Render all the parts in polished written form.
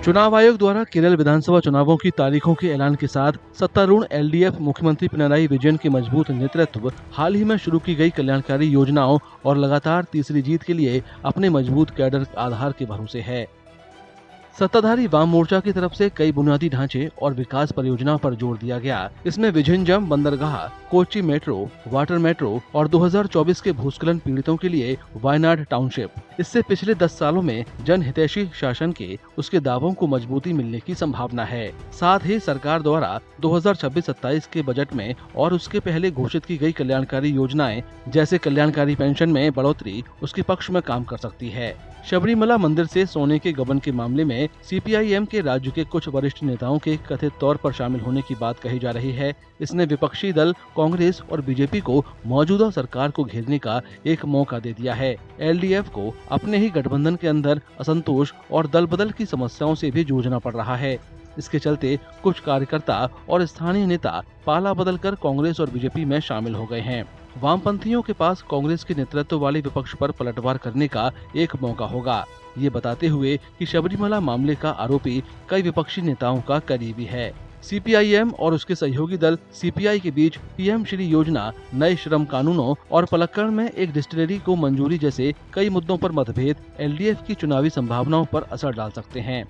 चुनाव आयोग द्वारा केरल विधानसभा चुनावों की तारीखों के ऐलान के साथ सत्तारूढ़ एलडीएफ मुख्यमंत्री पिनराई विजयन के मजबूत नेतृत्व, हाल ही में शुरू की गई कल्याणकारी योजनाओं और लगातार तीसरी जीत के लिए अपने मजबूत कैडर आधार के भरोसे है। सत्ताधारी वाम मोर्चा की तरफ से कई बुनियादी ढांचे और विकास परियोजनाओं पर जोर दिया गया। इसमें विझिंजम बंदरगाह, कोच्चि मेट्रो, वाटर मेट्रो और 2024 के भूस्खलन पीड़ितों के लिए वायनाड टाउनशिप। इससे पिछले 10 सालों में जनहितैषी शासन के उसके दावों को मजबूती मिलने की संभावना है। साथ ही सरकार द्वारा 2026-27 के बजट में और उसके पहले घोषित की गई कल्याणकारी योजनाएं जैसे कल्याणकारी पेंशन में बढ़ोतरी उसके पक्ष में काम कर सकती है। शबरीमला मंदिर से सोने के गबन के मामले में सीपीआईएम के राज्य के कुछ वरिष्ठ नेताओं के कथित तौर पर शामिल होने की बात कही जा रही है। इसने विपक्षी दल कांग्रेस और बीजेपी को मौजूदा सरकार को घेरने का एक मौका दे दिया है। एलडीएफ को अपने ही गठबंधन के अंदर असंतोष और दल बदल की समस्याओं से भी जूझना पड़ रहा है। इसके चलते कुछ कार्यकर्ता और स्थानीय नेता पाला बदलकर कांग्रेस और बीजेपी में शामिल हो गए हैं। वामपंथियों के पास कांग्रेस के नेतृत्व वाले विपक्ष पर पलटवार करने का एक मौका होगा, ये बताते हुए कि शबरीमला मामले का आरोपी कई विपक्षी नेताओं का करीबी है। सीपीआईएम और उसके सहयोगी दल सीपीआई के बीच पीएम श्री योजना, नए श्रम कानूनों और पलक्कड़ में एक डिस्टिलरी को मंजूरी जैसे कई मुद्दों पर मतभेद एलडीएफ की चुनावी संभावनाओं पर असर डाल सकते हैं।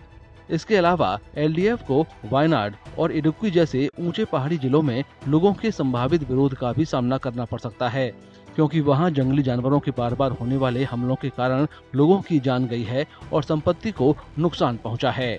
इसके अलावा एलडीएफ को वायनाड और इडुक्की जैसे ऊंचे पहाड़ी जिलों में लोगों के संभावित विरोध का भी सामना करना पड़ सकता है, क्योंकि वहां जंगली जानवरों के बार बार होने वाले हमलों के कारण लोगों की जान गई है और संपत्ति को नुकसान पहुंचा है।